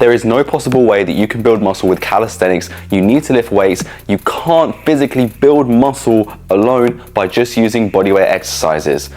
There is no possible way that you can build muscle with calisthenics. You need to lift weights. You can't physically build muscle alone by just using bodyweight exercises.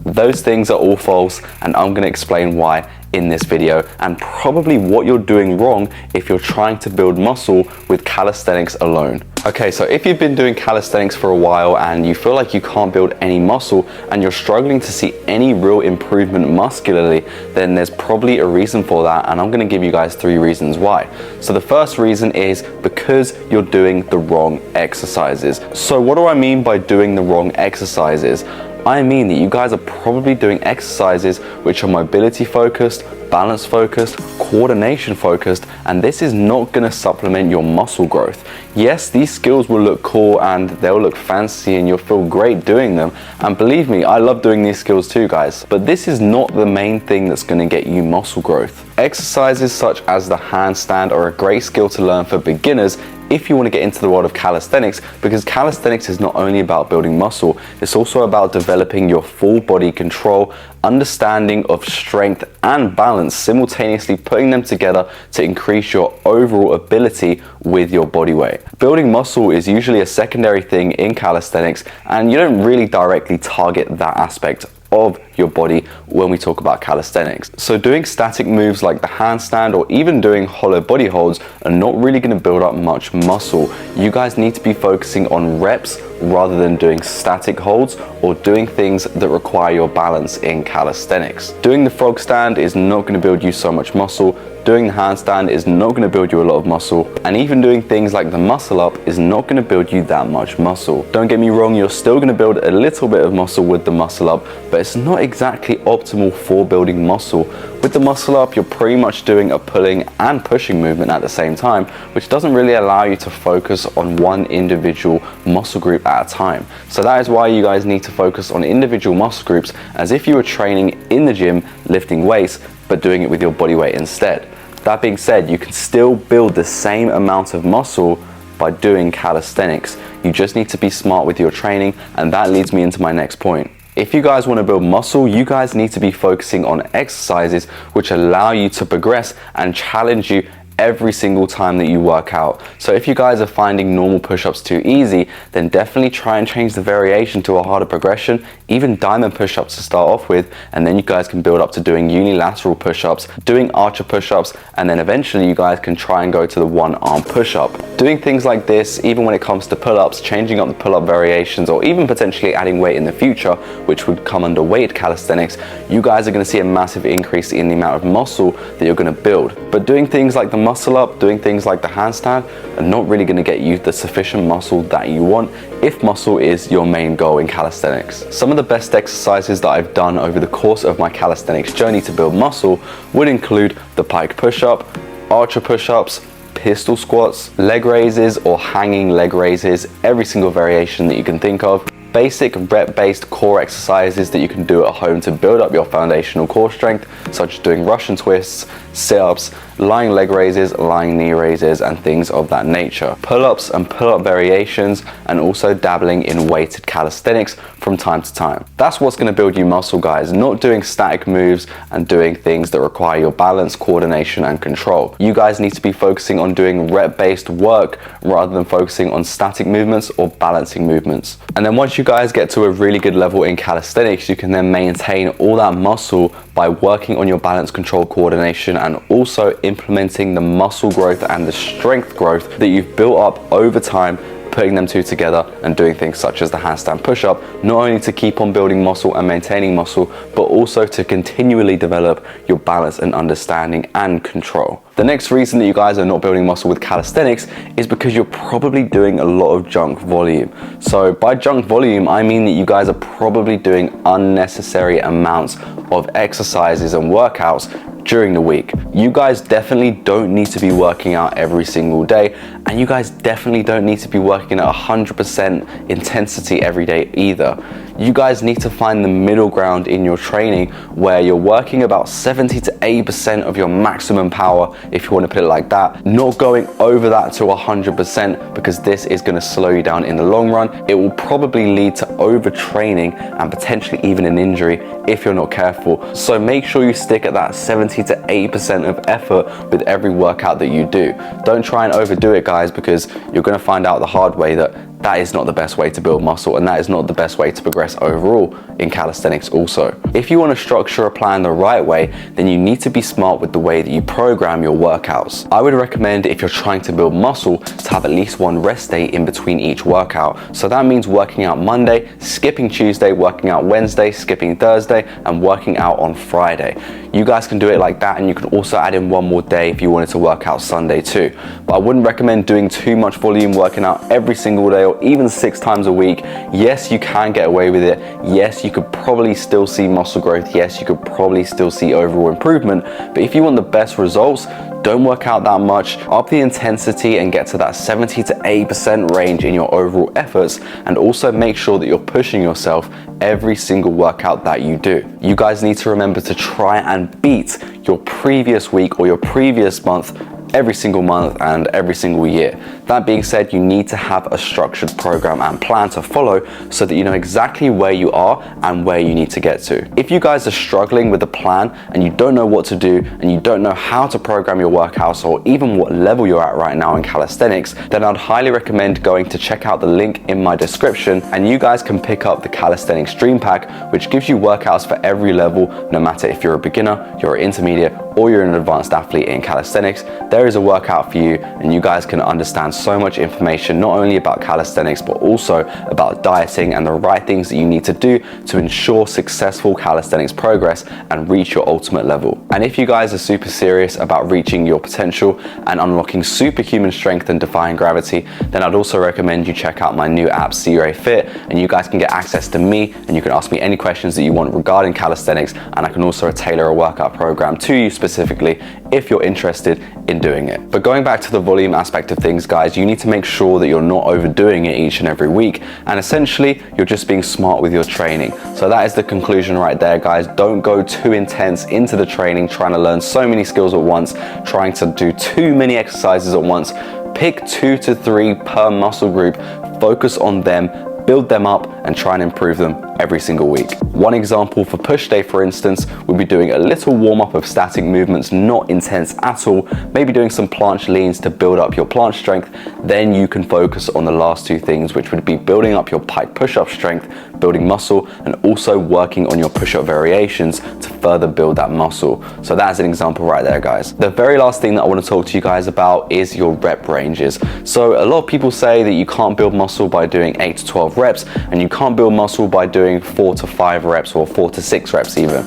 Those things are all false, and I'm going to explain why in this video, and probably what you're doing wrong if you're trying to build muscle with calisthenics alone. Okay, so if you've been doing calisthenics for a while and you feel like you can't build any muscle and you're struggling to see any real improvement muscularly, then there's probably a reason for that, and I'm going to give you guys 3 reasons why. So the first reason is because you're doing the wrong exercises. So what do I mean by doing the wrong exercises? I mean that you guys are probably doing exercises which are mobility focused, balance focused, coordination focused, and this is not going to supplement your muscle growth. Yes, these skills will look cool and they'll look fancy and you'll feel great doing them, and believe me, I love doing these skills too, guys, but this is not the main thing that's going to get you muscle growth. Exercises such as the handstand are a great skill to learn for beginners if you want to get into the world of calisthenics, because calisthenics is not only about building muscle, it's also about developing your full body control, understanding of strength and balance, simultaneously putting them together to increase your overall ability with your body weight. Building muscle is usually a secondary thing in calisthenics, and you don't really directly target that aspect of your body when we talk about calisthenics. So doing static moves like the handstand or even doing hollow body holds are not really going to build up much muscle. You guys need to be focusing on reps rather than doing static holds or doing things that require your balance in calisthenics. Doing the frog stand is not going to build you so much muscle. Doing the handstand is not going to build you a lot of muscle, and even doing things like the muscle up is not going to build you that much muscle. Don't get me wrong, you're still going to build a little bit of muscle with the muscle up, but it's not exactly optimal for building muscle. With the muscle up, you're pretty much doing a pulling and pushing movement at the same time, which doesn't really allow you to focus on one individual muscle group at a time. So that is why you guys need to focus on individual muscle groups as if you were training in the gym lifting weights, but doing it with your body weight instead. That being said, you can still build the same amount of muscle by doing calisthenics. You just need to be smart with your training, and that leads me into my next point. If you guys want to build muscle, you guys need to be focusing on exercises which allow you to progress and challenge you every single time that you work out. So if you guys are finding normal push-ups too easy, then definitely try and change the variation to a harder progression, even diamond push-ups to start off with, and then you guys can build up to doing unilateral push-ups, doing archer push-ups, and then eventually you guys can try and go to the one-arm push-up. Doing things like this, even when it comes to pull-ups, changing up the pull-up variations, or even potentially adding weight in the future, which would come under weighted calisthenics, you guys are going to see a massive increase in the amount of muscle that you're going to build. But doing things like the muscle up, doing things like the handstand are not really going to get you the sufficient muscle that you want if muscle is your main goal in calisthenics. Some of the best exercises that I've done over the course of my calisthenics journey to build muscle would include the pike push-up, archer push-ups, pistol squats, leg raises or hanging leg raises, every single variation that you can think of. Basic rep-based core exercises that you can do at home to build up your foundational core strength, such as doing Russian twists, sit-ups, lying leg raises, lying knee raises, and things of that nature. Pull-ups and pull-up variations, and also dabbling in weighted calisthenics from time to time. That's what's going to build you muscle, guys, not doing static moves and doing things that require your balance, coordination, and control. You guys need to be focusing on doing rep-based work rather than focusing on static movements or balancing movements. And then once you guys get to a really good level in calisthenics, you can then maintain all that muscle by working on your balance, control, coordination, and also implementing the muscle growth and the strength growth that you've built up over time, putting them two together and doing things such as the handstand push-up, not only to keep on building muscle and maintaining muscle, but also to continually develop your balance and understanding and control. The next reason that you guys are not building muscle with calisthenics is because you're probably doing a lot of junk volume. So by junk volume, I mean that you guys are probably doing unnecessary amounts of exercises and workouts during the week. You guys definitely don't need to be working out every single day, and you guys definitely don't need to be working at 100% intensity every day either. You guys need to find the middle ground in your training where you're working about 70 to 80% of your maximum power, if you want to put it like that, not going over that to 100%, because this is going to slow you down in the long run. It will probably lead to overtraining and potentially even an injury if you're not careful. So make sure you stick at that 70 to 80% of effort with every workout that you do. Don't try and overdo it, guys, because you're going to find out the hard way that is not the best way to build muscle, and that is not the best way to progress overall in calisthenics also. If you want to structure a plan the right way, then you need to be smart with the way that you program your workouts. I would recommend, if you're trying to build muscle, to have at least one rest day in between each workout. So that means working out Monday, skipping Tuesday, working out Wednesday, skipping Thursday, and working out on Friday. You guys can do it like that, and you can also add in one more day if you wanted to work out Sunday too. But I wouldn't recommend doing too much volume working out every single day, or even 6 times a week. Yes, you can get away with it. Yes, you could probably still see muscle growth. Yes, you could probably still see overall improvement. But if you want the best results, don't work out that much. Up the intensity and get to that 70 to 80% range in your overall efforts, and also make sure that you're pushing yourself every single workout that you do. You guys need to remember to try and beat your previous week or your previous month every single month and every single year. That being said, you need to have a structured program and plan to follow so that you know exactly where you are and where you need to get to. If you guys are struggling with a plan and you don't know what to do and you don't know how to program your workouts or even what level you're at right now in calisthenics, then I'd highly recommend going to check out the link in my description, and you guys can pick up the Calisthenics Dream Pack, which gives you workouts for every level, no matter if you're a beginner, you're an intermediate, or you're an advanced athlete in calisthenics. There is a workout for you, and you guys can understand so much information, not only about calisthenics, but also about dieting and the right things that you need to do to ensure successful calisthenics progress and reach your ultimate level. And if you guys are super serious about reaching your potential and unlocking superhuman strength and defying gravity, then I'd also recommend you check out my new app, C-Ray Fit, and you guys can get access to me, and you can ask me any questions that you want regarding calisthenics, and I can also tailor a workout program to you specifically if you're interested in doing it. But going back to the volume aspect of things, guys, you need to make sure that you're not overdoing it each and every week, and essentially you're just being smart with your training. So that is the conclusion right there, guys. Don't go too intense into the training, trying to learn so many skills at once, trying to do too many exercises at once. Pick 2 to 3 per muscle group, focus on them, build them up, and try and improve them every single week. One example for push day, for instance, would be doing a little warm-up of static movements, not intense at all, maybe doing some planche leans to build up your planche strength. Then you can focus on the last 2 things, which would be building up your pike push-up strength, building muscle, and also working on your push-up variations to further build that muscle. So that's an example right there, guys. The very last thing that I want to talk to you guys about is your rep ranges. So a lot of people say that you can't build muscle by doing 8 to 12 reps, and you can't build muscle by doing 4 to 5 reps or 4 to 6 reps even.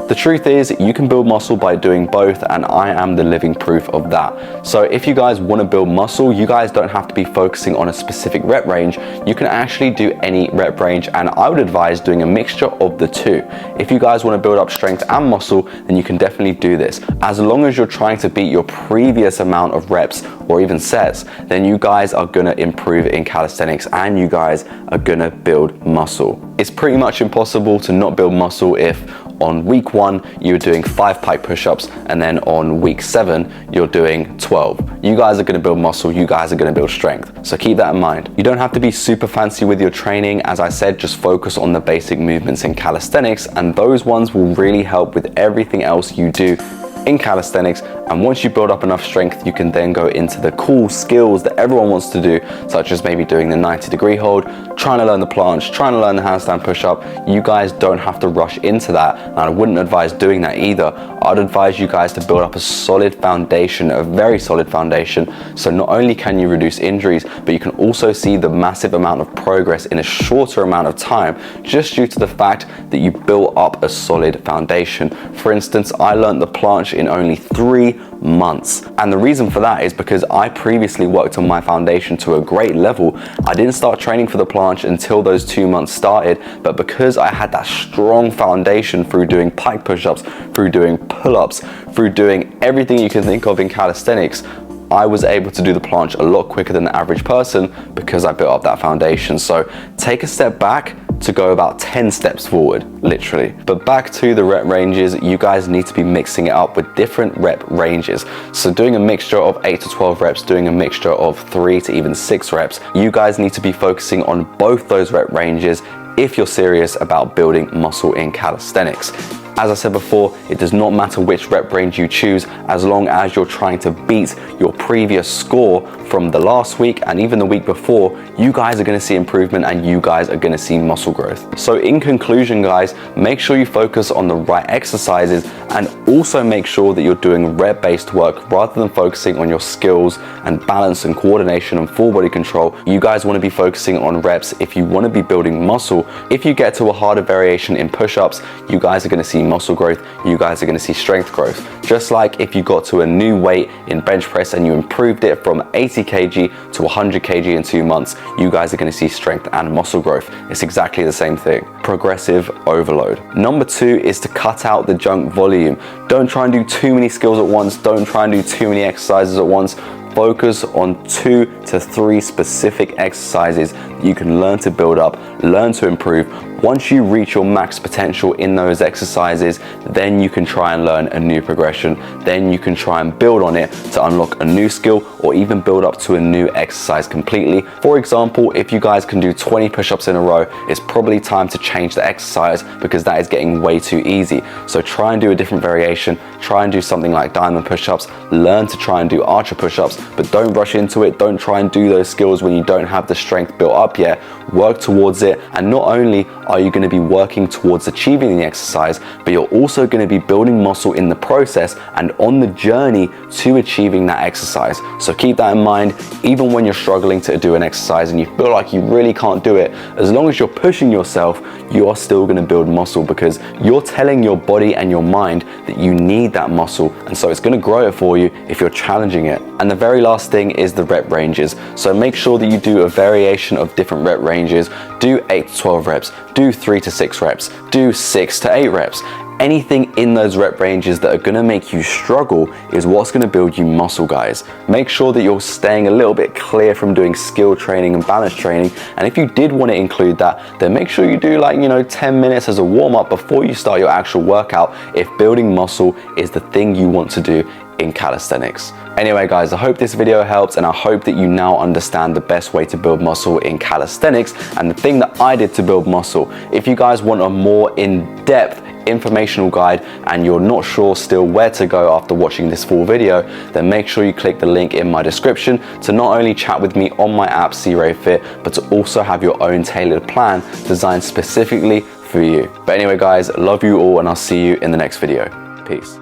The truth is, you can build muscle by doing both, and I am the living proof of that. So if you guys want to build muscle, you guys don't have to be focusing on a specific rep range. You can actually do any rep range, and I would advise doing a mixture of the two. If you guys want to build up strength and muscle, then you can definitely do this. As long as you're trying to beat your previous amount of reps or even sets, then you guys are gonna improve in calisthenics and you guys are gonna build muscle. It's pretty much impossible to not build muscle if on week 1 you're doing 5 pike push-ups and then on week 7 you're doing 12. You guys are gonna build muscle, you guys are gonna build strength. So keep that in mind. You don't have to be super fancy with your training. As I said, just focus on the basic movements in calisthenics, and those ones will really help with everything else you do in calisthenics. And once you build up enough strength, you can then go into the cool skills that everyone wants to do, such as maybe doing the 90-degree hold, trying to learn the planche, trying to learn the handstand push-up. You guys don't have to rush into that, and I wouldn't advise doing that either. I'd advise you guys to build up a solid foundation, a very solid foundation, so not only can you reduce injuries, but you can also see the massive amount of progress in a shorter amount of time, just due to the fact that you built up a solid foundation. For instance, I learned the planche in only 3 months, and the reason for that is because I previously worked on my foundation to a great level. I didn't start training for the planche until those 2 months started, but because I had that strong foundation through doing pike push-ups, through doing pull-ups, through doing everything you can think of in calisthenics, I was able to do the planche a lot quicker than the average person because I built up that foundation. So take a step back to go about 10 steps forward, literally. But back to the rep ranges, you guys need to be mixing it up with different rep ranges. So doing a mixture of 8 to 12 reps, doing a mixture of 3 to even 6 reps, you guys need to be focusing on both those rep ranges if you're serious about building muscle in calisthenics. As I said before, it does not matter which rep range you choose as long as you're trying to beat your previous score from the last week and even the week before. You guys are going to see improvement and you guys are going to see muscle growth. So in conclusion, guys, make sure you focus on the right exercises and also make sure that you're doing rep-based work rather than focusing on your skills and balance and coordination and full body control. You guys want to be focusing on reps if you want to be building muscle. If you get to a harder variation in push-ups, you guys are going to see muscle growth, you guys are going to see strength growth. Just like if you got to a new weight in bench press and you improved it from 80 kg to 100 kg in 2 months, you guys are going to see strength and muscle growth. It's exactly the same thing. Progressive overload. Number 2 is to cut out the junk volume. Don't try and do too many skills at once. Don't try and do too many exercises at once. Focus on 2 to 3 specific exercises that you can learn to build up, learn to improve. Once you reach your max potential in those exercises, then you can try and learn a new progression. Then you can try and build on it to unlock a new skill or even build up to a new exercise completely. For example, if you guys can do 20 push-ups in a row, it's probably time to change the exercise because that is getting way too easy. So try and do a different variation. Try and do something like diamond push-ups. Learn to try and do archer push-ups, but don't rush into it. Don't try and do those skills when you don't have the strength built up yet. Work towards it, and not only are you going to be working towards achieving the exercise, but you're also going to be building muscle in the process and on the journey to achieving that exercise. So keep that in mind. Even when you're struggling to do an exercise and you feel like you really can't do it, as long as you're pushing yourself, you are still going to build muscle because you're telling your body and your mind that you need that muscle, and so it's going to grow it for you if you're challenging it. And the very last thing is the rep ranges. So make sure that you do a variation of different rep ranges. Do 8 to 12 reps, do 3 to 6 reps, do 6 to 8 reps. Anything in those rep ranges that are going to make you struggle is what's going to build you muscle, guys. Make sure that you're staying a little bit clear from doing skill training and balance training. And if you did want to include that, then make sure you do 10 minutes as a warm-up before you start your actual workout if building muscle is the thing you want to do in calisthenics. Anyway, guys, I hope this video helps, and I hope that you now understand the best way to build muscle in calisthenics and the thing that I did to build muscle. If you guys want a more in-depth informational guide and you're not sure still where to go after watching this full video, then make sure you click the link in my description to not only chat with me on my app C-Ray Fit, but to also have your own tailored plan designed specifically for you. But anyway, guys, love you all, and I'll see you in the next video. Peace.